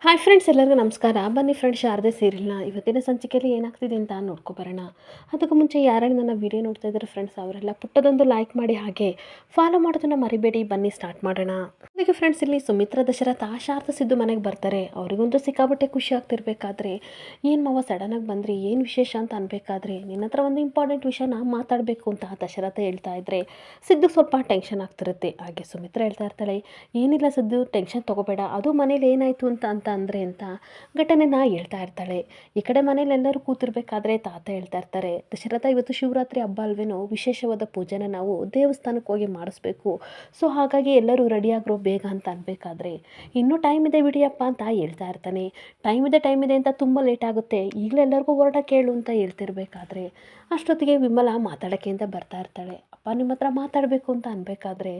Hi friends, ಎಲ್ಲರಿಗೂ ನಮಸ್ಕಾರ. ಬನ್ನಿ ಫ್ರೆಂಡ್ಸ್, ಶಾರದೆ ಸೀರಿಯಲ್ನ ಇವತ್ತಿನ ಸಂಚಿಕೆಯಲ್ಲಿ ಏನಾಗ್ತಿದೆ ಅಂತ ನೋಡ್ಕೊಬರೋಣ. ಅದಕ್ಕೂ ಮುಂಚೆ ಯಾರು ನನ್ನ ವಿಡಿಯೋ ನೋಡ್ತಾ ಇದ್ದಾರೆ ಫ್ರೆಂಡ್ಸ್, ಅವರೆಲ್ಲ ಪುಟ್ಟದೊಂದು ಲೈಕ್ ಮಾಡಿ, ಹಾಗೆ ಫಾಲೋ ಮಾಡೋದನ್ನು ಮರಿಬೇಡಿ. ಬನ್ನಿ ಸ್ಟಾರ್ಟ್ ಮಾಡೋಣ. ಅದಕ್ಕೆ ಫ್ರೆಂಡ್ಸ್, ಇಲ್ಲಿ ಸುಮಿತ್ರಾ ದಶರಥ ಶಾರದಾ ಸಿದ್ದು ಮನೆಗೆ ಬರ್ತಾರೆ. ಅವರಿಗಂತೂ ಸಿಕ್ಕಾಬಟ್ಟೆ ಖುಷಿ ಆಗ್ತಿರ್ಬೇಕಾದ್ರೆ, ಏನು ಮಾವ ಸಡನ್ನಾಗಿ ಬಂದ್ರಿ, ಏನು ವಿಶೇಷ ಅಂತ ಅನ್ಬೇಕಾದ್ರೆ, ನಿನ್ನ ಹತ್ರ ಒಂದು ಇಂಪಾರ್ಟೆಂಟ್ ವಿಷಯನ ಮಾತಾಡಬೇಕು ಅಂತ ದಶರಥ ಹೇಳ್ತಾ ಇದ್ರೆ ಸಿದ್ದು ಸ್ವಲ್ಪ ಟೆನ್ಷನ್ ಆಗ್ತಿರುತ್ತೆ. ಹಾಗೆ ಸುಮಿತ್ರಾ ಹೇಳ್ತಾ ಇರ್ತಾಳೆ, ಏನಿಲ್ಲ ಸಿದ್ದು, ಟೆನ್ಷನ್ ತೊಗೋಬೇಡ, ಅದು ಮನೇಲಿ ಏನಾಯಿತು ಅಂತ ಅಂದರೆ ಅಂತ ಘಟನೆನ ಹೇಳ್ತಾ ಇರ್ತಾಳೆ. ಈ ಕಡೆ ಮನೇಲಿ ಎಲ್ಲರೂ ಕೂತಿರ್ಬೇಕಾದ್ರೆ ತಾತ ಹೇಳ್ತಾ ಇರ್ತಾರೆ, ದಶರಥ ಇವತ್ತು ಶಿವರಾತ್ರಿ ಹಬ್ಬ ಅಲ್ವೇನೋ, ವಿಶೇಷವಾದ ಪೂಜೆನ ನಾವು ದೇವಸ್ಥಾನಕ್ಕೆ ಹೋಗಿ ಮಾಡಿಸ್ಬೇಕು, ಸೊ ಹಾಗಾಗಿ ಎಲ್ಲರೂ ರೆಡಿಯಾಗಿರೋ ಬೇಗ ಅಂತ ಅನ್ಬೇಕಾದ್ರೆ, ಇನ್ನೂ ಟೈಮ್ ಇದೆ ಬಿಡಿಯಪ್ಪ ಅಂತ ಹೇಳ್ತಾ ಇರ್ತಾನೆ. ಟೈಮ್ ಇದೆ ಅಂತ ತುಂಬ ಲೇಟ್ ಆಗುತ್ತೆ, ಈಗಲೇ ಎಲ್ಲರಿಗೂ ಹೊರಡ ಕೇಳು ಅಂತ ಹೇಳ್ತಿರ್ಬೇಕಾದ್ರೆ ಅಷ್ಟೊತ್ತಿಗೆ ವಿಮಲ ಮಾತಾಡೋಕ್ಕೆ ಅಂತ ಬರ್ತಾ ಇರ್ತಾಳೆ. ಅಪ್ಪ ನಿಮ್ಮ ಹತ್ರ ಮಾತಾಡಬೇಕು ಅಂತ ಅನ್ಬೇಕಾದ್ರೆ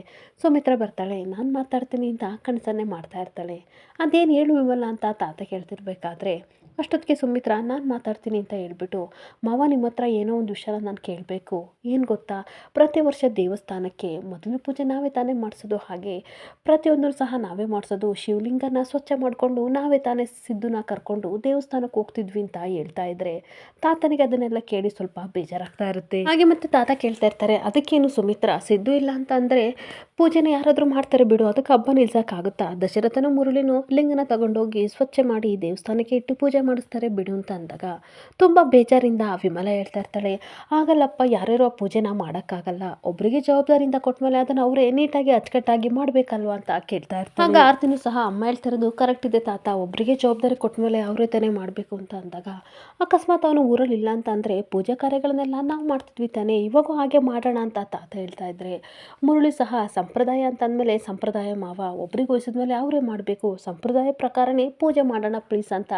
ಸುಮಿತ್ರ ಬರ್ತಾಳೆ. ನಾನು ಮಾತಾಡ್ತೀನಿ ಅಂತ ಕನಸನ್ನೇ ಮಾಡ್ತಾ ಇರ್ತಾಳೆ. ಅದೇನು ಹೇಳು ವಿಮಲ ಅಂತ ತಾತ ಕೇಳ್ತಿರ್ಬೇಕಾದ್ರೆ ಅಷ್ಟೊತ್ತಿಗೆ ಸುಮಿತ್ರ ನಾನು ಮಾತಾಡ್ತೀನಿ ಅಂತ ಹೇಳ್ಬಿಟ್ಟು, ಮಾವ ನಿಮ್ಮ ಹತ್ರ ಏನೋ ಒಂದು ವಿಷಯ ನಾನು ಕೇಳಬೇಕು. ಏನು ಗೊತ್ತಾ, ಪ್ರತಿ ವರ್ಷ ದೇವಸ್ಥಾನಕ್ಕೆ ಮೊದಲನೇ ಪೂಜೆ ನಾವೇ ತಾನೇ ಮಾಡಿಸೋದು, ಹಾಗೆ ಪ್ರತಿಯೊಂದೂ ಸಹ ನಾವೇ ಮಾಡಿಸೋದು, ಶಿವಲಿಂಗನ ಸ್ವಚ್ಛ ಮಾಡಿಕೊಂಡು ನಾವೇ ತಾನೇ ಸಿದ್ದುನ ಕರ್ಕೊಂಡು ದೇವಸ್ಥಾನಕ್ಕೆ ಹೋಗ್ತಿದ್ವಿ ಅಂತ ಹೇಳ್ತಾ ಇದ್ರೆ ತಾತನಿಗೆ ಅದನ್ನೆಲ್ಲ ಕೇಳಿ ಸ್ವಲ್ಪ ಬೇಜಾರಾಗ್ತಾ ಇರುತ್ತೆ. ಹಾಗೆ ಮತ್ತೆ ತಾತ ಕೇಳ್ತಾ ಇರ್ತಾರೆ, ಅದಕ್ಕೇನು ಸುಮಿತ್ರ, ಸಿದ್ದು ಇಲ್ಲ ಅಂತ ಅಂದರೆ ಪೂಜೆನ ಯಾರಾದರೂ ಮಾಡ್ತಾರೆ ಬಿಡು, ಅದಕ್ಕೆ ಹಬ್ಬ ನಿಲ್ಸೋಕ್ಕಾಗುತ್ತಾ, ದಶರಥನ ಮುರುಳಿನೂ ಲಿಂಗನ ತಗೊಂಡೋಗಿ ಸ್ವಚ್ಛ ಮಾಡಿ ದೇವಸ್ಥಾನಕ್ಕೆ ಇಟ್ಟು ಪೂಜೆ ಮಾಡಿಸ್ತಾರೆ ಬಿಡು ಅಂತ ಅಂದಾಗ ತುಂಬ ಬೇಜಾರಿಂದ ವಿಮಲ ಹೇಳ್ತಾ ಇರ್ತಾಳೆ, ಆಗಲ್ಲಪ್ಪ, ಯಾರ್ಯಾರೋ ಆ ಪೂಜೆನ ಮಾಡೋಕ್ಕಾಗಲ್ಲ, ಒಬ್ಬರಿಗೆ ಜವಾಬ್ದಾರಿಯಿಂದ ಕೊಟ್ಮೇಲೆ ಅದನ್ನು ಅವರೇ ನೀಟಾಗಿ ಅಚ್ಚುಕಟ್ಟಾಗಿ ಮಾಡಬೇಕಲ್ವ ಅಂತ ಕೇಳ್ತಾ ಇರ್ತಾರೆ. ಆಗ ಆರ್ತಿನೂ ಸಹ ಅಮ್ಮ ಹೇಳ್ತಿರೋದು ಕರೆಕ್ಟ್ ಇದೆ ತಾತ, ಒಬ್ಬರಿಗೆ ಜವಾಬ್ದಾರಿ ಕೊಟ್ಮೇಲೆ ಅವರೇ ತಾನೇ ಮಾಡಬೇಕು ಅಂತ ಅಂದಾಗ, ಅಕಸ್ಮಾತ್ ಅವನು ಊರಲ್ಲಿ ಇಲ್ಲ ಅಂತ ಅಂದರೆ ಪೂಜಾ ಕಾರ್ಯಗಳನ್ನೆಲ್ಲ ನಾವು ಮಾಡ್ತಿದ್ವಿ ತಾನೇ, ಇವಾಗೂ ಹಾಗೆ ಮಾಡೋಣ ಅಂತ ತಾತ ಹೇಳ್ತಾ ಇದ್ರೆ, ಮುರುಳಿ ಸಹ ಸಂಪ್ರದಾಯ ಅಂತ ಅಂದಮೇಲೆ ಸಂಪ್ರದಾಯ ಮಾವ, ಒಬ್ರಿಗೆ ವಹಿಸಿದ್ಮೇಲೆ ಅವರೇ ಮಾಡಬೇಕು, ಸಂಪ್ರದಾಯ ಪ್ರಕಾರನೇ ಪೂಜೆ ಮಾಡೋಣ ಪ್ಲೀಸ್ ಅಂತ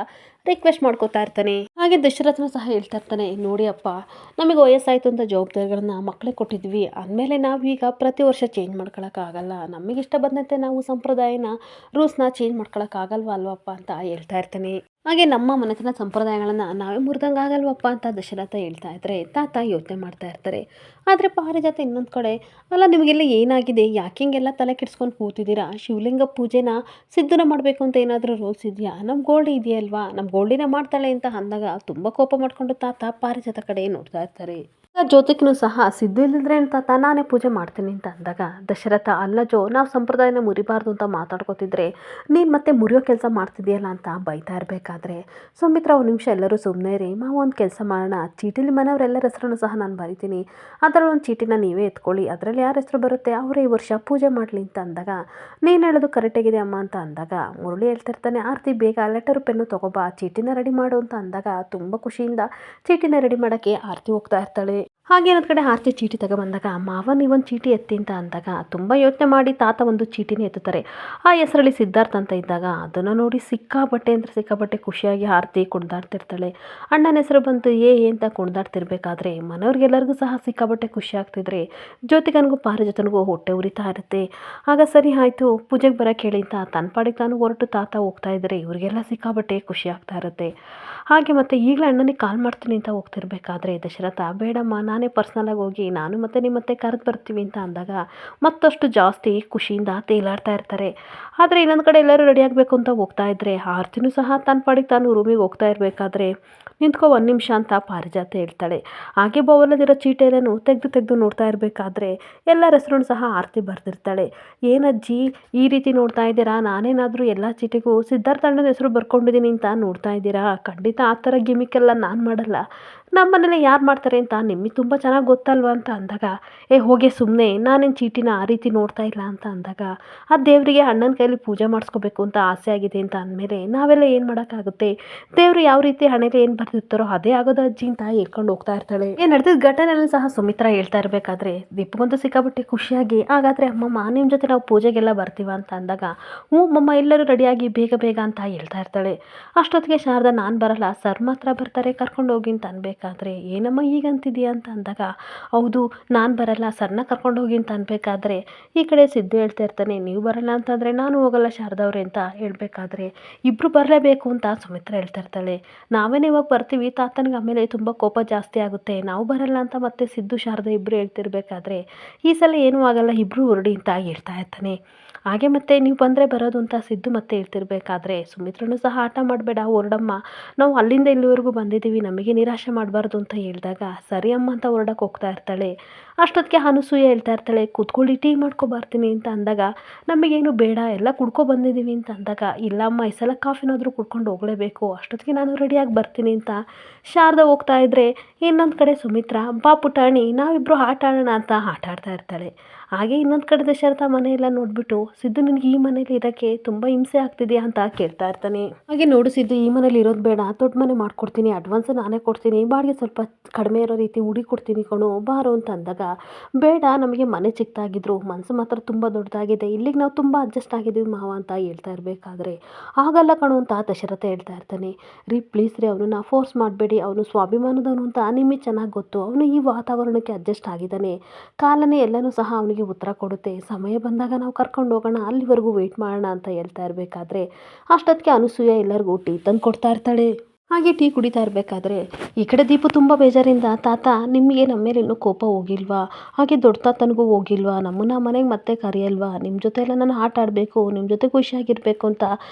ರಿಕ್ವೆಸ್ಟ್ ಮಾಡ್ಕೋತಾ ಇರ್ತಾನೆ. ಹಾಗೆ ದಶರಥನ ಸಹ ಹೇಳ್ತಾ ಇರ್ತಾನೆ, ನೋಡಿ ಅಪ್ಪ, ನಮಗೆ ವಯಸ್ಸಾಯಿತು ಅಂತ ಜವಾಬ್ದಾರಿಗಳನ್ನ ಮಕ್ಕಳೇ ಕೊಟ್ಟಿದ್ವಿ, ಅಂದಮೇಲೆ ನಾವೀಗ ಪ್ರತಿ ವರ್ಷ ಚೇಂಜ್ ಮಾಡ್ಕೊಳಕ್ಕಾಗಲ್ಲ, ನಮಗಿಷ್ಟ ಬಂದಂತೆ ನಾವು ಸಂಪ್ರದಾಯನ ರೂಲ್ಸ್ನ ಚೇಂಜ್ ಮಾಡ್ಕೊಳಕ್ಕಾಗಲ್ವ ಅಲ್ವಪ್ಪ ಅಂತ ಹೇಳ್ತಾ ಇರ್ತಾನೆ. ಹಾಗೆ ನಮ್ಮ ಮನೆತನ ಸಂಪ್ರದಾಯಗಳನ್ನು ನಾವೇ ಮುರಿದಂಗೆ ಆಗಲ್ವಪ್ಪ ಅಂತ ದಶರಥ ಹೇಳ್ತಾ ಇದ್ರೆ ತಾತ ಯೋಚನೆ ಮಾಡ್ತಾ ಇರ್ತಾರೆ. ಆದರೆ ಪಾರಿಜಾತ ಇನ್ನೊಂದು ಕಡೆ, ಅಲ್ಲ ನಿಮಗೆಲ್ಲ ಏನಾಗಿದೆ, ಯಾಕೆ ಹಿಂಗೆಲ್ಲ ತಲೆ ಕೆಡಿಸ್ಕೊಂಡು ಕೂತಿದ್ದೀರಾ, ಶಿವಲಿಂಗ ಪೂಜೆನ ಸಿದ್ಧನ ಮಾಡಬೇಕು ಅಂತ ಏನಾದರೂ ರೂಲ್ಸ್ ಇದೆಯಾ, ನಮ್ಮ ಗೋಲ್ಡಿ ಇದೆಯಲ್ವಾ, ನಮ್ಮ ಗೋಲ್ಡಿನೇ ಮಾಡ್ತಾಳೆ ಅಂತ ಅಂದಾಗ ತುಂಬ ಕೋಪ ಮಾಡಿಕೊಂಡು ತಾತ ಪಾರಿಜಾತ ಕಡೆ ನೋಡ್ತಾ ಇರ್ತಾರೆ. ಜ್ಯೋತಿಕ್ನು ಸಹ ಸಿದ್ದು ಇಲ್ಲದ್ರೆ ತಾತ ನಾನೇ ಪೂಜೆ ಮಾಡ್ತೀನಿ ಅಂತ ಅಂದಾಗ ದಶರಥ, ಅಲ್ಲ ಜೋ, ನಾವು ಸಂಪ್ರದಾಯನ ಮುರಿಬಾರ್ದು ಅಂತ ಮಾತಾಡ್ಕೋತಿದ್ರೆ ನೀನು ಮತ್ತೆ ಮುರಿಯೋ ಕೆಲಸ ಮಾಡ್ತಿದ್ಯಲ್ಲ ಅಂತ ಬೈತಾ ಇರಬೇಕಾದ್ರೆ ಸುಮಿತ್ರ, ಒಂದು ನಿಮಿಷ ಎಲ್ಲರೂ ಸುಮ್ಮನೆ ರೀ, ಮಾವು ಒಂದು ಕೆಲಸ ಮಾಡೋಣ, ಚೀಟಿಲಿ ಮನೆಯವರೆಲ್ಲರ ಹೆಸರನ್ನು ಸಹ ನಾನು ಬರಿತೀನಿ, ಅದರಲ್ಲಿ ಒಂದು ಚೀಟಿನ ನೀವೇ ಎತ್ಕೊಳ್ಳಿ, ಅದರಲ್ಲಿ ಯಾರ ಹೆಸರು ಬರುತ್ತೆ ಅವರೇ ಈ ವರ್ಷ ಪೂಜೆ ಮಾಡಲಿ ಅಂತ ಅಂದಾಗ, ನೀನು ಹೇಳೋದು ಕರೆಕ್ಟಾಗಿದೆ ಅಮ್ಮ ಅಂತ ಅಂದಾಗ ಮುರಳಿ ಹೇಳ್ತಿರ್ತಾನೆ, ಆರ್ತಿ ಬೇಗ ಲೆಟರು ಪೆನ್ನು ತೊಗೊಬಾ, ಚೀಟಿನ ರೆಡಿ ಮಾಡು ಅಂತ ಅಂದಾಗ ತುಂಬ ಖುಷಿಯಿಂದ ಚೀಟಿನ ರೆಡಿ ಮಾಡೋಕ್ಕೆ ಆರ್ತಿ ಹೋಗ್ತಾ ಇರ್ತಾಳೆ. ಹಾಗೆ ಅನ್ನೋದ್ ಕಡೆ ಆರ್ತಿ ಚೀಟಿ ತಗೊಬಂದಾಗ, ಮಾವ ನೀವೊಂದು ಚೀಟಿ ಎತ್ತಿ ಅಂತ ಅಂದಾಗ ತುಂಬ ಯೋಚನೆ ಮಾಡಿ ತಾತ ಒಂದು ಚೀಟಿನೇ ಎತ್ತುತ್ತಾರೆ. ಆ ಹೆಸರಲ್ಲಿ ಸಿದ್ಧಾರ್ಥ ಅಂತ ಇದ್ದಾಗ ಅದನ್ನು ನೋಡಿ ಸಿಕ್ಕಾಬಟ್ಟೆ ಅಂದರೆ ಸಿಕ್ಕಾಬಟ್ಟೆ ಖುಷಿಯಾಗಿ ಆರ್ತಿ ಕುಣಿದಾಡ್ತಿರ್ತಾಳೆ. ಅಣ್ಣನ ಹೆಸರು ಬಂತು ಅಂತ ಕುಣಿದಾಡ್ತಿರ್ಬೇಕಾದ್ರೆ ಮನೆಯವ್ರಿಗೆಲ್ಲರಿಗೂ ಸಹ ಸಿಕ್ಕಾಬಟ್ಟೆ ಖುಷಿ ಆಗ್ತಿದ್ರೆ ಜ್ಯೋತಿಗನಿಗೂ ಪಾರಿಜಾತನಿಗೂ ಹೊಟ್ಟೆ ಉರಿತಾ ಇರುತ್ತೆ. ಆಗ ಸರಿ ಆಯಿತು, ಪೂಜೆಗೆ ಬರೋಕ್ಕೆ ಹೇಳಿ ಅಂತ ತನ್ನ ಪಾಡಿಗೆ ತಾನು ಹೊರಟು ತಾತ ಹೋಗ್ತಾ ಇದ್ದರೆ ಇವರಿಗೆಲ್ಲ ಸಿಕ್ಕಾಬಟ್ಟೆ ಖುಷಿ ಆಗ್ತಾ ಇರುತ್ತೆ. ಹಾಗೆ ಮತ್ತೆ ಈಗಲೇ ಅಣ್ಣನಿಗೆ ಕಾಲ್ ಮಾಡ್ತೀನಿ ಅಂತ ಹೋಗ್ತಿರ್ಬೇಕಾದ್ರೆ ದಶರಥ, ಬೇಡಮ್ಮ, ನಾನೇ ಪರ್ಸ್ನಲಾಗಿ ಹೋಗಿ ನಾನು ಮತ್ತೆ ನಿಮ್ಮತ್ತೆ ಕರೆದು ಬರ್ತೀವಿ ಅಂತ ಅಂದಾಗ ಮತ್ತಷ್ಟು ಜಾಸ್ತಿ ಖುಷಿಯಿಂದ ತೇಲಾಡ್ತಾ ಇರ್ತಾರೆ. ಆದರೆ ಇನ್ನೊಂದು ಕಡೆ ಎಲ್ಲರೂ ರೆಡಿ ಆಗಬೇಕು ಅಂತ ಹೋಗ್ತಾ ಇದ್ದರೆ ಆರ್ತಿನೂ ಸಹ ತನ್ನ ಪಾಡಿಗೆ ತಾನು ರೂಮಿಗೆ ಹೋಗ್ತಾ ಇರಬೇಕಾದ್ರೆ, ನಿಂತ್ಕೊ ಒಂದು ನಿಮಿಷ ಅಂತ ಪಾರಿಜಾತ ಹೇಳ್ತಾಳೆ. ಹಾಗೆ ಬೋವಲದಿರೋ ಚೀಟಿಯನ್ನು ತೆಗೆದು ನೋಡ್ತಾ ಇರಬೇಕಾದ್ರೆ ಎಲ್ಲರ ಹೆಸರು ಸಹ ಆರ್ತಿ ಬರೆದಿರ್ತಾಳೆ. ಏನಜ್ಜಿ ಈ ರೀತಿ ನೋಡ್ತಾ ಇದ್ದೀರಾ, ನಾನೇನಾದರೂ ಎಲ್ಲ ಚೀಟಿಗೂ ಸಿದ್ಧಾರ್ಥ ಅಣ್ಣನ ಹೆಸರು ಬರ್ಕೊಂಡಿದ್ದೀನಿ ಅಂತ ನೋಡ್ತಾ ಇದ್ದೀರಾ, ಖಂಡಿತ ಆ ಥರ ಗಿಮಿಕ್ಕೆಲ್ಲ ನಾನು ಮಾಡಲ್ಲ, ನಮ್ಮ ಮನೇಲಿ ಯಾರು ಮಾಡ್ತಾರೆ ಅಂತ ನಿಮಗೆ ತುಂಬ ಚೆನ್ನಾಗಿ ಗೊತ್ತಲ್ವ ಅಂತ ಅಂದಾಗ, ಹೋಗಿ ಸುಮ್ಮನೆ, ನಾನೇನು ಚೀಟಿನ ಆ ರೀತಿ ನೋಡ್ತಾ ಇಲ್ಲ ಅಂತ ಅಂದಾಗ, ಆ ದೇವರಿಗೆ ಅಣ್ಣನ ಕೈಯಲ್ಲಿ ಪೂಜೆ ಮಾಡಿಸ್ಕೋಬೇಕು ಅಂತ ಆಸೆ ಆಗಿದೆ ಅಂತ ಅಂದಮೇಲೆ ನಾವೆಲ್ಲ ಏನು ಮಾಡೋಕ್ಕಾಗುತ್ತೆ, ದೇವರು ಯಾವ ರೀತಿ ಹಣೆಗೆ ಏನು ಬರ್ದಿರ್ತಾರೋ ಅದೇ ಆಗೋದು ಅಜ್ಜಿ ಅಂತ ಹೇಳ್ಕೊಂಡು ಹೋಗ್ತಾ ಇರ್ತಾಳೆ. ಏನು ನಡೆದಿದ್ದ ಘಟನೆಯನ್ನು ಸಹ ಸುಮಿತ್ರ ಹೇಳ್ತಾ ಇರಬೇಕಾದ್ರೆ ದೀಪಗಂತೂ ಸಿಕ್ಕಾಬಿಟ್ಟೆ ಖುಷಿಯಾಗಿ, ಹಾಗಾದರೆ ಅಮ್ಮಮ್ಮ ನಿಮ್ಮ ಜೊತೆ ನಾವು ಪೂಜೆಗೆಲ್ಲ ಬರ್ತೀವ ಅಂತ ಅಂದಾಗ, ಹ್ಞೂ ಮಮ್ಮ, ಎಲ್ಲರೂ ರೆಡಿಯಾಗಿ ಬೇಗ ಬೇಗ ಅಂತ ಹೇಳ್ತಾ ಇರ್ತಾಳೆ. ಅಷ್ಟೊತ್ತಿಗೆ ಶಾರದಾ, ನಾನು ಬರಲ್ಲ, ಸರ್ ಮಾತ್ರ ಬರ್ತಾರೆ, ಕರ್ಕೊಂಡು ಹೋಗಿ ಅಂತ ಅನ್ಬೇಕಾದ್ರೆ ಇರಬೇಕಾದ್ರೆ ಏನಮ್ಮ ಹೀಗಂತಿದೀಯ ಅಂತ ಅಂದಾಗ ಹೌದು ನಾನು ಬರಲ್ಲ ಸರ್ನ ಕರ್ಕೊಂಡೋಗಿ ಅಂತ ಅನ್ಬೇಕಾದ್ರೆ ಈ ಕಡೆ ಸಿದ್ದು ಹೇಳ್ತಾ ಇರ್ತಾನೆ ನೀವು ಬರಲ್ಲ ಅಂತಂದರೆ ನಾನು ಹೋಗಲ್ಲ ಶಾರದವ್ರೆ ಅಂತ ಹೇಳ್ಬೇಕಾದ್ರೆ ಇಬ್ಬರು ಬರಲೇಬೇಕು ಅಂತ ಸುಮಿತ್ರ ಹೇಳ್ತಾ ಇರ್ತಾಳೆ ನಾವೇನೇ ಇವಾಗ ಬರ್ತೀವಿ ತಾತನಿಗೆ ಆಮೇಲೆ ತುಂಬ ಕೋಪ ಜಾಸ್ತಿ ಆಗುತ್ತೆ ನಾವು ಬರಲ್ಲ ಅಂತ ಮತ್ತೆ ಸಿದ್ದು ಶಾರದಾ ಇಬ್ಬರು ಹೇಳ್ತಿರ್ಬೇಕಾದ್ರೆ ಈ ಸಲ ಏನೂ ಆಗಲ್ಲ ಇಬ್ಬರು ಹೊರಡಿ ಅಂತ ಹೇಳ್ತಾ ಇರ್ತಾನೆ ಹಾಗೆ ಮತ್ತೆ ನೀವು ಬಂದರೆ ಬರೋದು ಅಂತ ಸಿದ್ದು ಮತ್ತೆ ಹೇಳ್ತಿರ್ಬೇಕಾದ್ರೆ ಸುಮಿತ್ರನು ಸಹ ಆಟ ಮಾಡಬೇಡ ಹೊರಡಮ್ಮ ನಾವು ಅಲ್ಲಿಂದ ಇಲ್ಲಿವರೆಗೂ ಬಂದಿದ್ದೀವಿ ನಮಗೆ ನಿರಾಶೆ ಮಾಡಬಾರ್ದು ಅಂತ ಹೇಳಿದಾಗ ಸರಿ ಅಮ್ಮ ಅಂತ ಹೊರಡಕ್ಕೆ ಹೋಗ್ತಾ ಇರ್ತಾಳೆ ಅಷ್ಟೊತ್ತಿಗೆ ಅನಸೂಯ ಹೇಳ್ತಾ ಇರ್ತಾಳೆ ಕೂತ್ಕೊಳ್ಳಿ ಟೀ ಮಾಡ್ಕೊ ಬರ್ತೀನಿ ಅಂತ ಅಂದಾಗ ನಮಗೇನು ಬೇಡ ಎಲ್ಲ ಕುಡ್ಕೊ ಬಂದಿದ್ದೀವಿ ಅಂತ ಅಂದಾಗ ಇಲ್ಲಮ್ಮ ಈ ಸಲ ಕಾಫಿನಾದರೂ ಕುಡ್ಕೊಂಡು ಹೋಗಲೇಬೇಕು ಅಷ್ಟೊತ್ತಿಗೆ ನಾನು ರೆಡಿಯಾಗಿ ಬರ್ತೀನಿ ಅಂತ ಶಾರದಾ ಹೋಗ್ತಾ ಇದ್ದರೆ ಇನ್ನೊಂದು ಕಡೆ ಸುಮಿತ್ರ ಬಾ ಪುಟಾಣಿ ನಾವಿಬ್ಬರು ಆಟ ಆಡೋಣ ಅಂತ ಆಟ ಆಡ್ತಾ ಇರ್ತಾಳೆ ಹಾಗೆ ಇನ್ನೊಂದು ಕಡೆ ದಶರಥ ಮನೆಯೆಲ್ಲ ನೋಡಿಬಿಟ್ಟು ಸಿದ್ದು ನಿನಗೆ ಈ ಮನೇಲಿ ಇರೋಕ್ಕೆ ತುಂಬ ಹಿಂಸೆ ಆಗ್ತಿದೆಯಾ ಅಂತ ಕೇಳ್ತಾ ಇರ್ತಾನೆ ಹಾಗೆ ನೋಡು ಸಿದ್ದು ಈ ಮನೇಲಿ ಇರೋದು ಬೇಡ ದೊಡ್ಡ ಮನೆ ಮಾಡ್ಕೊಡ್ತೀನಿ ಅಡ್ವಾನ್ಸ್ ನಾನೇ ಕೊಡ್ತೀನಿ ಬಾಡಿಗೆ ಸ್ವಲ್ಪ ಕಡಿಮೆ ಇರೋ ರೀತಿ ಹುಡಿ ಕೊಡ್ತೀನಿ ಕಣು ಬಾರು ಅಂತ ಅಂದಾಗ ಬೇಡ ನಮಗೆ ಮನೆ ಚಿಕ್ಕದಾಗಿದ್ರು ಮನಸ್ಸು ಮಾತ್ರ ತುಂಬ ದೊಡ್ಡದಾಗಿದೆ ಇಲ್ಲಿಗೆ ನಾವು ತುಂಬ ಅಡ್ಜಸ್ಟ್ ಆಗಿದ್ದೀವಿ ಮಾವ ಅಂತ ಹೇಳ್ತಾ ಇರಬೇಕಾದ್ರೆ ಆಗಲ್ಲ ಕಣು ಅಂತ ದಶರಥ ಹೇಳ್ತಾ ಇರ್ತಾನೆ ರೀ ಪ್ಲೀಸ್ ರೀ ಅವನನ್ನ ಫೋರ್ಸ್ ಮಾಡಬೇಡಿ ಅವನು ಸ್ವಾಭಿಮಾನದವನು ಅಂತ ನಿಮಗೆ ಚೆನ್ನಾಗಿ ಗೊತ್ತು ಅವನು ಈ ವಾತಾವರಣಕ್ಕೆ ಅಡ್ಜಸ್ಟ್ ಆಗಿದ್ದಾನೆ ಕಾಲನೇ ಎಲ್ಲನೂ ಸಹ ಅವನಿಗೆ ಉತ್ತರ ಕೊಡುತ್ತೆ ಸಮಯ ಬಂದಾಗ ನಾವು ಕರ್ಕೊಂಡು ಹೋಗೋಣ ಅಲ್ಲಿವರೆಗೂ ವೆಯ್ಟ್ ಮಾಡೋಣ ಅಂತ ಹೇಳ್ತಾ ಇರಬೇಕಾದ್ರೆ ಅಷ್ಟೊತ್ತಿಗೆ ಅನಸೂಯ ಎಲ್ಲರಿಗೂ ಟೀ ತಂದು ಕೊಡ್ತಾ ಇರ್ತಾಳೆ ಹಾಗೆ ಟೀ ಕುಡಿತಾ ಇರಬೇಕಾದ್ರೆ ಈ ಕಡೆ ದೀಪು ತುಂಬ ಬೇಜಾರಿಂದ ತಾತ ನಿಮಗೆ ನಮ್ಮ ಮೇಲೆ ಇನ್ನೂ ಕೋಪ ಹೋಗಿಲ್ವಾ ಹಾಗೆ ದೊಡ್ಡ ತಾತನಿಗೂ ಹೋಗಿಲ್ವಾ ನಮ್ಮನ್ನ ಮನೆಗೆ ಮತ್ತೆ ಕರೆಯಲ್ವಾ ನಿಮ್ಮ ಜೊತೆ ಎಲ್ಲ ನಾನು ಆಟ ಆಡಬೇಕು ನಿಮ್ಮ ಜೊತೆ ಖುಷಿಯಾಗಿರಬೇಕು ಅಂತ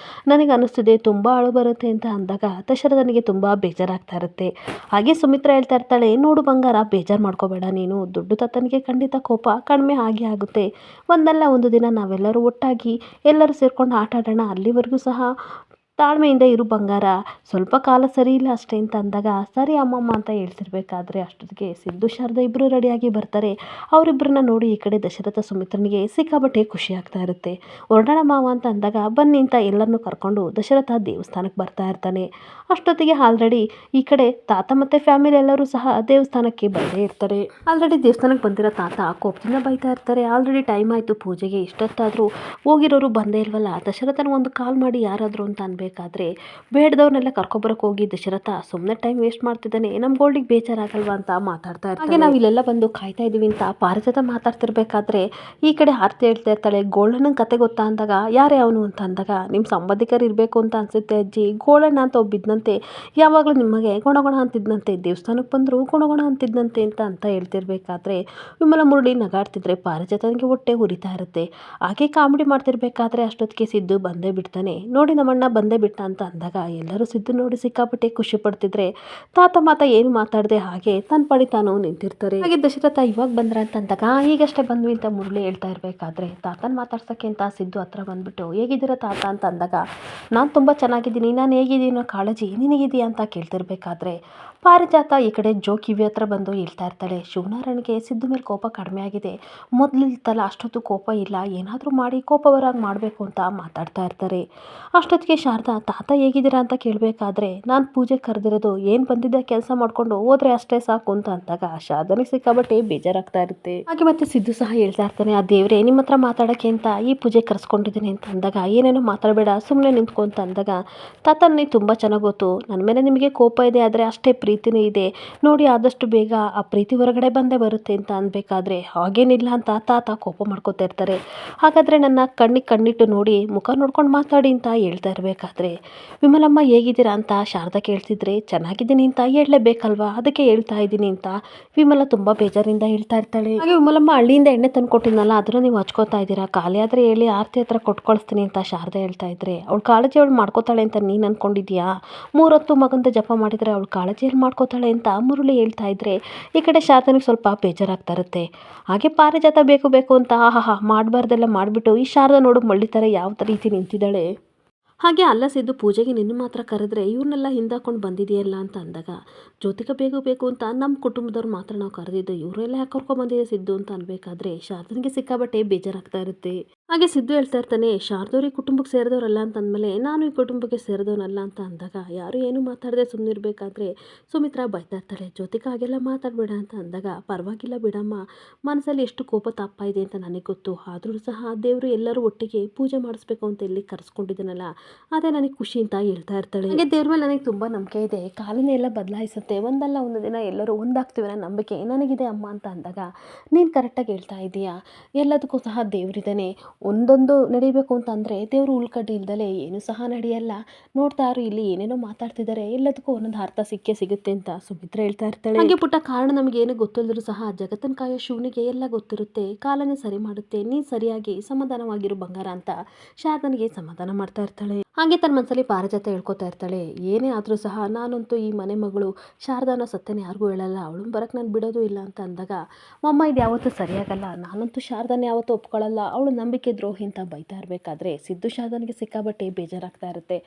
ನನಗೆ ಅನ್ನಿಸ್ತಿದೆ ತುಂಬ ಅಳು ಬರುತ್ತೆ ಅಂತ ಅಂದಾಗ ದಶರಥನಿಗೆ ತುಂಬ ಬೇಜಾರಾಗ್ತಾ ಇರುತ್ತೆ ಹಾಗೆ ಸುಮಿತ್ರ ಹೇಳ್ತಾ ಇರ್ತಾಳೆ ನೋಡು ಬಂಗಾರ ಬೇಜಾರು ಮಾಡ್ಕೋಬೇಡ ನೀನು ದೊಡ್ಡ ತಾತನಿಗೆ ಖಂಡಿತ ಕೋಪ ಕಡಿಮೆ ಆಗೇ ಆಗುತ್ತೆ ಒಂದಲ್ಲ ಒಂದು ದಿನ ನಾವೆಲ್ಲರೂ ಒಟ್ಟಾಗಿ ಎಲ್ಲರೂ ಸೇರ್ಕೊಂಡು ಆಟ ಆಡೋಣ ಅಲ್ಲಿವರೆಗೂ ಸಹ ತಾಳ್ಮೆಯಿಂದ ಇರು ಬಂಗಾರ ಸ್ವಲ್ಪ ಕಾಲ ಸರಿ ಇಲ್ಲ ಅಷ್ಟೇ ಅಂತ ಅಂದಾಗ ಸರಿ ಅಮ್ಮಮ್ಮ ಅಂತ ಹೇಳ್ತಿರ್ಬೇಕಾದ್ರೆ ಅಷ್ಟೊತ್ತಿಗೆ ಸಿದ್ದು ಶಾರದಾ ಇಬ್ಬರು ರೆಡಿಯಾಗಿ ಬರ್ತಾರೆ ಅವರಿಬ್ಬರನ್ನ ನೋಡಿ ಈ ಕಡೆ ದಶರಥ ಸುಮಿತ್ರನಿಗೆ ಸಿಕ್ಕಾಬಟ್ಟೆ ಖುಷಿ ಆಗ್ತಾ ಇರುತ್ತೆ ಹೊರಡೋಣ ಮಾವ ಅಂತ ಅಂದಾಗ ಬನ್ನಿ ಅಂತ ಎಲ್ಲರನ್ನೂ ಕರ್ಕೊಂಡು ದಶರಥ ದೇವಸ್ಥಾನಕ್ಕೆ ಬರ್ತಾ ಇರ್ತಾನೆ ಅಷ್ಟೊತ್ತಿಗೆ ಆಲ್ರೆಡಿ ಈ ಕಡೆ ತಾತ ಮತ್ತು ಫ್ಯಾಮಿಲಿ ಎಲ್ಲರೂ ಸಹ ದೇವಸ್ಥಾನಕ್ಕೆ ಬಂದೇ ಇರ್ತಾರೆ ಆಲ್ರೆಡಿ ದೇವಸ್ಥಾನಕ್ಕೆ ಬಂದಿರೋ ತಾತ ಕೋಪದಿಂದ ಬೈತಾ ಇರ್ತಾರೆ ಆಲ್ರೆಡಿ ಟೈಮ್ ಆಯಿತು ಪೂಜೆಗೆ ಇಷ್ಟೊತ್ತಾದರೂ ಹೋಗಿರೋರು ಬಂದೇ ಇಲ್ವಲ್ಲ ದಶರಥನ ಒಂದು ಕಾಲ್ ಮಾಡಿ ಯಾರಾದರೂ ಅಂತ ಅನ್ಬೇಕಾದ್ರೆ ಬೇಡದವ್ರನ್ನೆಲ್ಲ ಕರ್ಕೊಬರಕ್ಕೆ ಹೋಗಿ ದಶರಥ ಸುಮ್ಮನೆ ಟೈಮ್ ವೇಸ್ಟ್ ಮಾಡ್ತಿದ್ದಾನೆ ನಮ್ಮ ಗೋಲ್ಡಿಗೆ ಬೇಜಾರಾಗಲ್ವಾ ಅಂತ ಮಾತಾಡ್ತಾ ಇರ್ತಾರೆ ಹಾಗೆ ನಾವು ಇಲ್ಲೆಲ್ಲ ಬಂದು ಕಾಯ್ತಾ ಇದೀವಿ ಅಂತ ಪಾರಿಜಾತ ಮಾತಾಡ್ತಿರ್ಬೇಕಾದ್ರೆ ಈ ಕಡೆ ಆರ್ತಿ ಹೇಳ್ತಾ ಇರ್ತಾಳೆ ಗೋಳಣ್ಣನ ಕತೆ ಗೊತ್ತಾ ಅಂದಾಗ ಯಾರೇ ಅವನು ಅಂತ ಅಂದಾಗ ನಿಮ್ಮ ಸಂಬಂಧಿಕರು ಇರಬೇಕು ಅಂತ ಅನ್ಸುತ್ತೆ ಅಜ್ಜಿ ಗೋಳಣ್ಣ ಅಂತ ಒಬ್ಬಿದ್ನಂತೆ ಯಾವಾಗಲೂ ನಿಮಗೆ ಗೊಣಗೊಣ ಅಂತಿದ್ನಂತೆ ದೇವಸ್ಥಾನಕ್ಕೆ ಬಂದರು ಗೊಣಗೊಣ ಅಂತಿದ್ನಂತೆ ಅಂತ ಹೇಳ್ತಿರ್ಬೇಕಾದ್ರೆ ವಿಮಲ ಮುರಳಿ ನಗಾಡ್ತಿದ್ರೆ ಪಾರಿಜಾತನಿಗೆ ಹೊಟ್ಟೆ ಉರಿತಾ ಇರುತ್ತೆ ಹಾಗೆ ಕಾಮಿಡಿ ಮಾಡ್ತಿರ್ಬೇಕಾದ್ರೆ ಅಷ್ಟೊತ್ತಿಗೆ ಸಿದ್ದು ಬಂದೇ ಬಿಡ್ತಾನೆ ನೋಡಿ ನಮ್ಮಣ್ಣ ಬಂದೇ ಬಿಟ್ಟ ಅಂತ ಅಂದಾಗ ಎಲ್ಲರೂ ಸಿದ್ದು ನೋಡಿ ಸಿಕ್ಕಾಪಟ್ಟೆ ಖುಷಿ ಪಡ್ತಿದ್ರೆ ತಾತ ಮಾತ ಏನು ಮಾತಾಡದೆ ಹಾಗೆ ತನ್ನ ಪಡಿ ತಾನು ನಿಂತಿರ್ತಾರೆ ಹಾಗೆ ದಶರಥ ಇವಾಗ ಬಂದ್ರ ಅಂತ ಅಂದಾಗ ಈಗಷ್ಟೇ ಬಂದ್ವಿ ಅಂತ ಮುರಳಿ ಹೇಳ್ತಾ ಇರಬೇಕಾದ್ರೆ ತಾತನ ಮಾತಾಡ್ಸೋಕ್ಕೆ ಅಂತ ಸಿದ್ದು ಹತ್ರ ಬಂದ್ಬಿಟ್ಟು ಹೇಗಿದ್ದೀರಾ ತಾತ ಅಂತ ಅಂದಾಗ ನಾನು ತುಂಬ ಚೆನ್ನಾಗಿದ್ದೀನಿ ನಾನು ಹೇಗಿದ್ದೀನೋ ಕಾಳಜಿ ನಿನಗಿದೆಯಾ ಅಂತ ಕೇಳ್ತಿರ್ಬೇಕಾದ್ರೆ ಪಾರಿಜಾತ ಈ ಕಡೆ ಜೋ ಕಿವಿ ಹತ್ರ ಬಂದು ಹೇಳ್ತಾ ಇರ್ತಾಳೆ ಶಿವನಾರಾಯಣಿಗೆ ಸಿದ್ದು ಮೇಲೆ ಕೋಪ ಕಡಿಮೆ ಆಗಿದೆ ಮೊದಲಿರ್ತಲ್ಲ ಅಷ್ಟೊತ್ತು ಕೋಪ ಇಲ್ಲ ಏನಾದರೂ ಮಾಡಿ ಕೋಪ ಬರಾಗ ಮಾಡಬೇಕು ಅಂತ ಮಾತಾಡ್ತಾ ಇರ್ತಾರೆ ಅಷ್ಟೊತ್ತಿಗೆ ಶಾರದಾ ತಾತ ಹೇಗಿದ್ದೀರಾ ಅಂತ ಕೇಳಬೇಕಾದ್ರೆ ನಾನು ಪೂಜೆ ಕರೆದಿರೋದು ಏನು ಬಂದಿದ್ದ ಕೆಲಸ ಮಾಡಿಕೊಂಡು ಹೋದ್ರೆ ಅಷ್ಟೇ ಸಾಕು ಅಂತ ಅಂದಾಗ ಶಾರದನಿಗೆ ಸಿಕ್ಕಾಬಟ್ಟೆ ಬೇಜಾರಾಗ್ತಾ ಇರುತ್ತೆ ಹಾಗೆ ಮತ್ತೆ ಸಿದ್ದು ಸಹ ಹೇಳ್ತಾ ಇರ್ತಾನೆ ಆ ದೇವ್ರೆ ನಿಮ್ಮ ಹತ್ರ ಮಾತಾಡೋಕ್ಕೆ ಅಂತ ಈ ಪೂಜೆ ಕರೆಸ್ಕೊಂಡಿದ್ದೀನಿ ಅಂತ ಅಂದಾಗ ಏನೇನೋ ಮಾತಾಡಬೇಡ ಸುಮ್ಮನೆ ನಿಂತ್ಕೊ ಅಂತ ಅಂದಾಗ ತಾತ ನನಗೆ ತುಂಬ ಚೆನ್ನಾಗಿ ಗೊತ್ತು ನನ್ನ ಮೇಲೆ ನಿಮಗೆ ಕೋಪ ಇದೆ ಆದರೆ ಅಷ್ಟೇ ಪ್ರೀತಿನೂ ಇದೆ ನೋಡಿ ಆದಷ್ಟು ಬೇಗ ಆ ಪ್ರೀತಿ ಹೊರಗಡೆ ಬಂದೇ ಬರುತ್ತೆ ಅಂತ ಅನ್ಬೇಕಾದ್ರೆ ಹಾಗೇನಿಲ್ಲ ಅಂತ ತಾತ ಕೋಪ ಮಾಡ್ಕೋತಾ ಇರ್ತಾರೆ ಹಾಗಾದರೆ ನನ್ನ ಕಣ್ಣಿಗೆ ಕಣ್ಣಿಟ್ಟು ನೋಡಿ ಮುಖ ನೋಡ್ಕೊಂಡು ಮಾತಾಡಿ ಅಂತ ಹೇಳ್ತಾ ಇರಬೇಕಾದ್ರೆ ವಿಮಲಮ್ಮ ಹೇಗಿದ್ದೀರಾ ಅಂತ ಶಾರದಾ ಕೇಳ್ತಿದ್ರೆ ಚೆನ್ನಾಗಿದ್ದೀನಿ ಅಂತ ಹೇಳಲೇಬೇಕಲ್ವಾ ಅದಕ್ಕೆ ಹೇಳ್ತಾ ಇದ್ದೀನಿ ಅಂತ ವಿಮಲ ತುಂಬ ಬೇಜಾರಿಂದ ಹೇಳ್ತಾ ಇರ್ತಾಳೆ ಹಾಗೆ ವಿಮಲಮ್ಮ ಹಳ್ಳಿಯಿಂದ ಎಣ್ಣೆ ತಂದು ಕೊಟ್ಟಿದ್ನಲ್ಲ ಅದನ್ನು ನೀವು ಹಚ್ಕೋತಾ ಇದ್ದೀರಾ ಖಾಲಿ ಆದರೆ ಹೇಳಿ ಆರ್ತಿ ಹತ್ರ ಕೊಟ್ಟು ಕಳಿಸ್ತೀನಿ ಅಂತ ಶಾರದಾ ಹೇಳ್ತಾ ಇದ್ರೆ ಅವಳು ಕಾಳಜಿ ಅವಳು ಮಾಡ್ಕೋತಾಳೆ ಅಂತ ನೀನು ಅನ್ಕೊಂಡಿದ್ಯಾ 3 ಹೊತ್ತು ಮಗಂತ ಜಪ ಮಾಡಿದರೆ ಅವಳು ಕಾಳಜಿಯಲ್ಲಿ ಮಾಡ್ಕೋತಾಳೆ ಅಂತ ಮುರಳಿ ಹೇಳ್ತಾ ಇದ್ರೆ ಈ ಕಡೆ ಶಾರದನಿಗೆ ಸ್ವಲ್ಪ ಬೇಜಾರಾಗ್ತಾ ಇರುತ್ತೆ ಹಾಗೆ ಪಾರಿಜಾತ ಬೇಕು ಬೇಕು ಅಂತ ಆಹಾ ಮಾಡಬಾರ್ದೆಲ್ಲ ಮಾಡಿಬಿಟ್ಟು ಈ ಶಾರದಾ ನೋಡು ಮಳ್ಳಿ ಥರ ಯಾವ ರೀತಿ ನಿಂತಿದ್ದಾಳೆ ಹಾಗೆ ಅಲ್ಲ ಸಿದ್ದು ಪೂಜೆಗೆ ನಿನ್ನ ಮಾತ್ರ ಕರೆದ್ರೆ ಇವ್ರನ್ನೆಲ್ಲ ಹಿಂದಾಕೊಂಡು ಬಂದಿದೆಯಲ್ಲ ಅಂತ ಅಂದಾಗ ಜ್ಯೋತಿಕ ಬೇಕು ಬೇಕು ಅಂತ ನಮ್ಮ ಕುಟುಂಬದವ್ರು ಮಾತ್ರ ನಾವು ಕರೆದಿದ್ದು ಇವರೆಲ್ಲ ಯಾಕೆ ಕರ್ಕೊಂಡ್ ಬಂದಿದೆ ಸಿದ್ದು ಅಂತ ಅನ್ಬೇಕಾದ್ರೆ ಶಾರದನಿಗೆ ಸಿಕ್ಕಾಬಟ್ಟೆ ಬೇಜಾರಾಗ್ತಾ ಇರುತ್ತೆ ಹಾಗೆ ಸಿದ್ದು ಹೇಳ್ತಾ ಇರ್ತಾನೆ, ಶಾರದವ್ರು ಈ ಕುಟುಂಬಕ್ಕೆ ಸೇರಿದವರಲ್ಲ ಅಂತ ಅಂದಮೇಲೆ ನಾನು ಈ ಕುಟುಂಬಕ್ಕೆ ಸೇರಿದವನಲ್ಲ ಅಂತ ಅಂದಾಗ ಯಾರು ಏನು ಮಾತಾಡದೆ ಸುಮ್ಮನಿರ್ಬೇಕಾದ್ರೆ ಸುಮಿತ್ರಾ ಬೈತಾ ಇರ್ತಾಳೆ. ಜ್ಯೋತಿಕಾ ಹಾಗೆಲ್ಲ ಮಾತಾಡಬೇಡ ಅಂತ ಅಂದಾಗ, ಪರವಾಗಿಲ್ಲ ಬಿಡಮ್ಮ, ಮನಸ್ಸಲ್ಲಿ ಎಷ್ಟು ಕೋಪ ತಾಪ ಇದೆ ಅಂತ ನನಗೆ ಗೊತ್ತು, ಆದರೂ ಸಹ ದೇವರು ಎಲ್ಲರೂ ಒಟ್ಟಿಗೆ ಪೂಜೆ ಮಾಡಿಸ್ಬೇಕು ಅಂತ ಇಲ್ಲಿ ಕರೆಸ್ಕೊಂಡಿದ್ದೀನಲ್ಲ, ಅದೇ ನನಗೆ ಖುಷಿ ಅಂತ ಹೇಳ್ತಾ ಇರ್ತಾಳೆ. ಹಾಗೆ ದೇವ್ರ ಮೇಲೆ ನನಗೆ ತುಂಬ ನಂಬಿಕೆ ಇದೆ, ಕಾಲನೇ ಎಲ್ಲ ಬದಲಾಯಿಸುತ್ತೆ, ಒಂದಲ್ಲ ಒಂದು ದಿನ ಎಲ್ಲರೂ ಒಂದಾಗ್ತೀವಿ ಅನ್ನೋ ನಂಬಿಕೆ ನನಗಿದೆ ಅಮ್ಮ ಅಂತ ಅಂದಾಗ, ನೀನು ಕರೆಕ್ಟಾಗಿ ಹೇಳ್ತಾ ಇದ್ದೀಯಾ, ಎಲ್ಲದಕ್ಕೂ ಸಹ ದೇವರಿದ್ದಾನೆ, ಒಂದೊಂದು ನಡಿಬೇಕು ಅಂತಂದರೆ ದೇವರು ಉಳ್ಕಡ್ಡಿ ಇಲ್ದಲೆ ಏನೂ ಸಹ ನಡೆಯಲ್ಲ, ನೋಡ್ತಾ ಇರು ಇಲ್ಲಿ ಏನೇನೋ ಮಾತಾಡ್ತಿದ್ದಾರೆ, ಎಲ್ಲದಕ್ಕೂ ಒಂದೊಂದು ಅರ್ಥ ಸಿಕ್ಕೇ ಸಿಗುತ್ತೆ ಅಂತ ಸುಮಿತ್ರೆ ಹೇಳ್ತಾ ಇರ್ತಾಳೆ. ಹಾಗೆ ಪುಟ್ಟ ಕಾರಣ ನಮಗೆ ಏನು ಗೊತ್ತಿಲ್ಲದರೂ ಸಹ ಜಗತ್ತನ ಕಾಯೋ ಶಿವನಿಗೆ ಎಲ್ಲ ಗೊತ್ತಿರುತ್ತೆ, ಕಾಲನೇ ಸರಿ ಮಾಡುತ್ತೆ, ನೀನು ಸರಿಯಾಗಿ ಸಮಾಧಾನವಾಗಿರು ಬಂಗಾರ ಅಂತ ಶಾರದನಿಗೆ ಸಮಾಧಾನ ಮಾಡ್ತಾ ಇರ್ತಾಳೆ. ಹಾಗೆ ತನ್ನ ಮನಸ್ಸಲ್ಲಿ ಪಾರಿಜಾತ ಹೇಳ್ಕೊತಾ ಇರ್ತಾಳೆ, ಏನೇ ಆದರೂ ಸಹ ನಾನಂತೂ ಈ ಮನೆ ಮಗಳು ಶಾರದಾನ ಸತ್ಯನ ಯಾರಿಗೂ ಹೇಳಲ್ಲ, ಅವಳು ಬರೋಕ್ಕೆ ನಾನು ಬಿಡೋದು ಇಲ್ಲ ಅಂತ ಅಂದಾಗ, ಮಮ್ಮ ಇದು ಯಾವತ್ತೂ ಸರಿಯಾಗಲ್ಲ, ನಾನಂತೂ ಶಾರದಾನ ಯಾವತ್ತೂ ಒಪ್ಕೊಳ್ಳಲ್ಲ, ಅವಳು ನಂಬಿಕೆ ದ್ರೋಹಿ ಅಂತ ಬೈತಾ ಇರಬೇಕಾದ್ರೆ ಸಿದ್ದು ಶಾರದಾನಿಗೆ ಸಿಕ್ಕಾಬಟ್ಟೆ ಬೇಜಾರಾಗ್ತಾ ಇರುತ್ತೆ.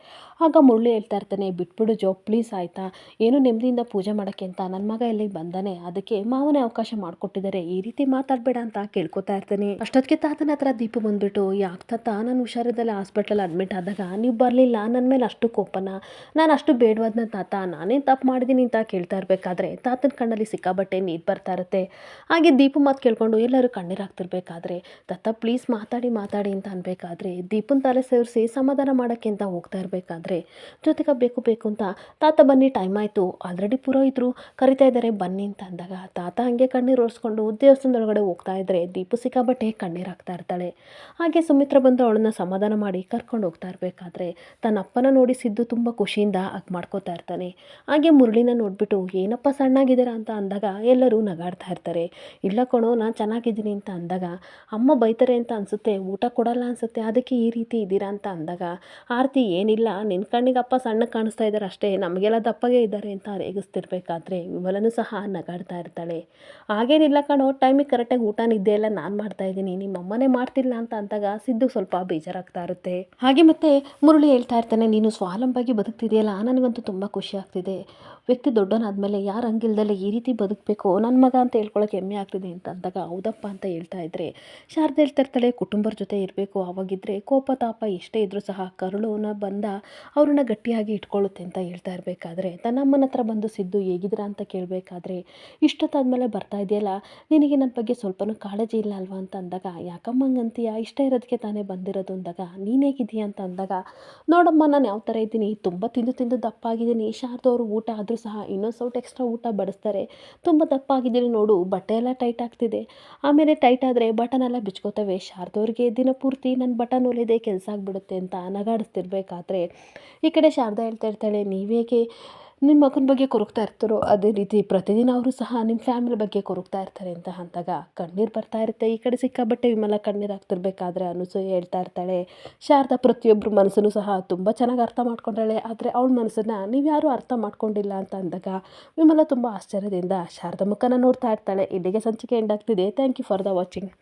ಆಗ ಮುರಳಿ ಹೇಳ್ತಾ ಇರ್ತಾನೆ, ಬಿಟ್ಬಿಡು ಜೋ ಪ್ಲೀಸ್ ಆಯಿತಾ, ಏನು ನೆಮ್ಮದಿಯಿಂದ ಪೂಜೆ ಮಾಡೋಕ್ಕೆ ಅಂತ ನನ್ನ ಮಗ ಎಲ್ಲಿಗೆ ಬಂದಾನೆ, ಅದಕ್ಕೆ ಮಾವನೇ ಅವಕಾಶ ಮಾಡಿಕೊಟ್ಟಿದ್ದಾರೆ, ಈ ರೀತಿ ಮಾತಾಡಬೇಡ ಅಂತ ಕೇಳ್ಕೊತಾ ಇರ್ತಾನೆ. ಅಷ್ಟೊತ್ತಿಗೆ ತಾತನ ಹತ್ರ ದೀಪು ಬಂದುಬಿಟ್ಟು, ಯಾಕೆ ತಾತ ನಾನು ಹುಷಾರಿದ್ದಲ್ಲ ಹಾಸ್ಪಿಟಲ್ ಅಡ್ಮಿಟ್ ಆದಾಗ ನೀವು ಬರಲಿಲ್ಲ, ನನ್ನ ಮೇಲೆ ಅಷ್ಟು ಕೋಪನ, ನಾನು ಅಷ್ಟು ಬೇಡವಾದ್ನ ತಾತ, ನಾನೇನು ತಪ್ಪು ಮಾಡಿದ್ದೀನಿ ಅಂತ ಕೇಳ್ತಾ ಇರಬೇಕಾದ್ರೆ ತಾತನ ಕಣ್ಣಲ್ಲಿ ಸಿಕ್ಕಾಬಟ್ಟೆ ನೀರು ಬರ್ತಾ ಇರುತ್ತೆ. ಹಾಗೆ ದೀಪು ಮಾತು ಕೇಳ್ಕೊಂಡು ಎಲ್ಲರೂ ಕಣ್ಣೀರಾಗ್ತಿರ್ಬೇಕಾದ್ರೆ, ತಾತ ಪ್ಲೀಸ್ ಮಾತಾಡಿ ಮಾತಾಡಿ ಅಂತ ಅನ್ಬೇಕಾದ್ರೆ ದೀಪನ ತಲೆ ಸೇರಿಸಿ ಸಮಾಧಾನ ಮಾಡೋಕ್ಕೆ ಅಂತ ಹೋಗ್ತಾ ಇರಬೇಕಾದ್ರೆ ಜೊತೆಗೆ ಬೇಕು ಬೇಕು ಅಂತ, ತಾತ ಬನ್ನಿ ಟೈಮ್ ಆಯಿತು, ಆಲ್ರೆಡಿ ಪುರೋಹಿತರು ಕರಿತಾ ಇದ್ದಾರೆ ಬನ್ನಿ ಅಂತ ಅಂದಾಗ ತಾತ ಹಾಗೆ ಕಣ್ಣೀರು ಒರೆಸ್ಕೊಂಡು ದೇವಸ್ಥಾನದೊಳಗಡೆ ಹೋಗ್ತಾ ಇದ್ದರೆ ದೀಪು ಸಿಕ್ಕಾಬಟ್ಟೆ ಕಣ್ಣೀರಾಗ್ತಾ ಇರ್ತಾಳೆ. ಹಾಗೆ ಸುಮಿತ್ರ ಬಂದು ಅವಳನ್ನ ಸಮಾಧಾನ ಮಾಡಿ ಕರ್ಕೊಂಡು ಹೋಗ್ತಾ ಇರಬೇಕಾದ್ರೆ ತನ್ನ ಅಪ್ಪನ ನೋಡಿ ಸಿದ್ದು ತುಂಬ ಖುಷಿಯಿಂದ ಹಗ್ ಮಾಡ್ಕೋತಾ ಇರ್ತಾನೆ. ಹಾಗೆ ಮುರಳಿನ ನೋಡಿಬಿಟ್ಟು, ಏನಪ್ಪ ಸಣ್ಣಾಗಿದ್ದೀರಾ ಅಂತ ಅಂದಾಗ ಎಲ್ಲರೂ ನಗಾಡ್ತಾ ಇರ್ತಾರೆ. ಇಲ್ಲ ಕಣೋ ನಾನು ಚೆನ್ನಾಗಿದ್ದೀನಿ ಅಂತ ಅಂದಾಗ, ಅಮ್ಮ ಬೈತಾರೆ ಅಂತ ಅನಿಸುತ್ತೆ, ಊಟ ಕೊಡಲ್ಲ ಅನಿಸುತ್ತೆ, ಅದಕ್ಕೆ ಈ ರೀತಿ ಇದ್ದೀರಾ ಅಂತ ಅಂದಾಗ ಆರತಿ, ಏನಿಲ್ಲ ನಿನ್ನ ಕಣ್ಣಿಗೆ ಅಪ್ಪ ಸಣ್ಣಗೆ ಕಾಣಿಸ್ತಾ ಇದ್ದಾರೆ ಅಷ್ಟೇ, ನಮಗೆಲ್ಲ ದಪ್ಪಗೆ ಇದ್ದಾರೆ ಅಂತ ರೇಗಿಸ್ತಿರ್ಬೇಕಾದ್ರೆ ವಿಮಲನೂ ಸಹ ನಗಾಡ್ತಾ ಇರ್ತಾಳೆ. ಹಾಗೇನಿಲ್ಲ ಕಣೋ, ಟೈಮಿಗೆ ಕರೆಕ್ಟಾಗಿ ಊಟ ನಿದ್ದೆ ಎಲ್ಲ ನಾನು ಮಾಡ್ತಾಯಿದ್ದೀನಿ, ನಿಮ್ಮ ಅಮ್ಮನೇ ಮಾಡ್ತಿಲ್ಲ ಅಂತ ಅಂದಾಗ ಸಿದ್ದು ಸ್ವಲ್ಪ ಬೇಜಾರಾಗ್ತಾ ಇರುತ್ತೆ. ಹಾಗೆ ಮತ್ತೆ ಮುರಳಿ ಹೇಳ್ತಾ ಇರ್ತಾನೆ, ನೀನು ಸ್ವಾವಲಂಬಿಯಾಗಿ ಬದುಕ್ತಿದೆಯಲ್ಲ, ನನಗಂತೂ ತುಂಬ ಖುಷಿ ಆಗ್ತಿದೆ, ವ್ಯಕ್ತಿ ದೊಡ್ಡವನಾದಮೇಲೆ ಯಾರು ಹಂಗಿಲ್ದಲೆ ಈ ರೀತಿ ಬದುಕಬೇಕು, ನನ್ನ ಮಗ ಅಂತ ಹೇಳ್ಕೊಳಕ್ಕೆ ಹೆಮ್ಮೆ ಆಗ್ತಿದೆ ಅಂತ ಅಂದಾಗ ಹೌದಪ್ಪ ಅಂತ ಹೇಳ್ತಾ ಇದ್ರೆ ಶಾರದೆ ಹೇಳ್ತಾ ಇರ್ತಾಳೆ, ಕುಟುಂಬದ ಜೊತೆ ಇರಬೇಕು, ಆವಾಗಿದ್ದರೆ ಕೋಪ ತಾಪ ಎಷ್ಟೇ ಇದ್ದರೂ ಸಹ ಕರುಳುನ ಬಂದ ಅವ್ರನ್ನ ಗಟ್ಟಿಯಾಗಿ ಇಟ್ಕೊಳ್ಳುತ್ತೆ ಅಂತ ಹೇಳ್ತಾ ಇರಬೇಕಾದ್ರೆ ತನ್ನ ಅಮ್ಮನ ಹತ್ರ ಬಂದು ಸಿದ್ದು ಹೇಗಿದ್ದೀರಾ ಅಂತ ಕೇಳಬೇಕಾದ್ರೆ, ಇಷ್ಟೊತ್ತಾದಮೇಲೆ ಬರ್ತಾ ಇದೆಯಲ್ಲ, ನಿನಗೆ ನನ್ನ ಬಗ್ಗೆ ಸ್ವಲ್ಪನೂ ಕಾಳಜಿ ಇಲ್ಲ ಅಲ್ವಾ ಅಂತ ಅಂದಾಗ, ಯಾಕಮ್ಮ ಹಂಗಂತೀಯ, ಇಷ್ಟ ಇರೋದಕ್ಕೆ ತಾನೇ ಬಂದಿರೋದು ಅಂದಾಗ, ನೀನು ಹೇಗಿದ್ದೀಯ ಅಂತ ಅಂದಾಗ, ನೋಡಮ್ಮ ನಾನು ಯಾವ ಥರ ಇದ್ದೀನಿ, ತುಂಬ ತಿಂದು ತಿಂದು ದಪ್ಪ ಆಗಿದ್ದೀನಿ, ಶಾರದವರು ಊಟ ಆದರೂ ಸಹ ಇನ್ನೊಂದು ಸೌಟ್ ಎಕ್ಸ್ಟ್ರಾ ಊಟ ಬಡಿಸ್ತಾರೆ, ತುಂಬ ದಪ್ಪ ಆಗಿದ್ದೀನಿ ನೋಡು, ಬಟ್ಟೆ ಎಲ್ಲ ಟೈಟ್ ಆಗ್ತಿದೆ, ಆಮೇಲೆ ಟೈಟ್ ಆದರೆ ಬಟನ್ ಎಲ್ಲ ಬಿಚ್ಕೋತವೆ, ಶಾರದವ್ರಿಗೆ ದಿನ ಪೂರ್ತಿ ನನ್ನ ಬಟನ್ ಹೊಲಿದೆ ಕೆಲಸ ಆಗಿಬಿಡುತ್ತೆ ಅಂತ ನಗಾಡಿಸ್ತಿರ್ಬೇಕಾದ್ರೆ ಈ ಕಡೆ ಶಾರದಾ ಹೇಳ್ತಾ ಇರ್ತಾಳೆ, ನೀವೇಗೆ ನಿಮ್ಮ ಮಗನ ಬಗ್ಗೆ ಕೊರಗ್ತಾ ಇರ್ತಾರೋ ಅದೇ ರೀತಿ ಪ್ರತಿದಿನ ಅವರು ಸಹ ನಿಮ್ಮ ಫ್ಯಾಮಿಲಿ ಬಗ್ಗೆ ಕೊರಗ್ತಾ ಇರ್ತಾರೆ ಅಂತ ಅಂದಾಗ ಕಣ್ಣೀರು ಬರ್ತಾ ಇರುತ್ತೆ. ಈ ಕಡೆ ಸಿಕ್ಕಾಬಟ್ಟೆ ವಿಮಲ ಕಣ್ಣೀರು ಆಗ್ತಿರ್ಬೇಕಾದ್ರೆ ಅನಸೂಯ ಹೇಳ್ತಾ ಇರ್ತಾಳೆ, ಶಾರದಾ ಪ್ರತಿಯೊಬ್ಬರು ಮನಸ್ಸನ್ನು ಸಹ ತುಂಬ ಚೆನ್ನಾಗಿ ಅರ್ಥ ಮಾಡ್ಕೊಂಡಾಳೆ, ಆದರೆ ಅವಳ ಮನಸ್ಸನ್ನು ನೀವು ಯಾರೂ ಅರ್ಥ ಮಾಡ್ಕೊಂಡಿಲ್ಲ ಅಂತ ಅಂದಾಗ ವಿಮಲ ತುಂಬ ಆಶ್ಚರ್ಯದಿಂದ ಶಾರದಾ ಮುಖನ ನೋಡ್ತಾ ಇರ್ತಾಳೆ. ಇಲ್ಲಿಗೆ ಸಂಚಿಕೆ ಎಂಡ್ ಆಗ್ತಿದೆ. Thank you for the watching.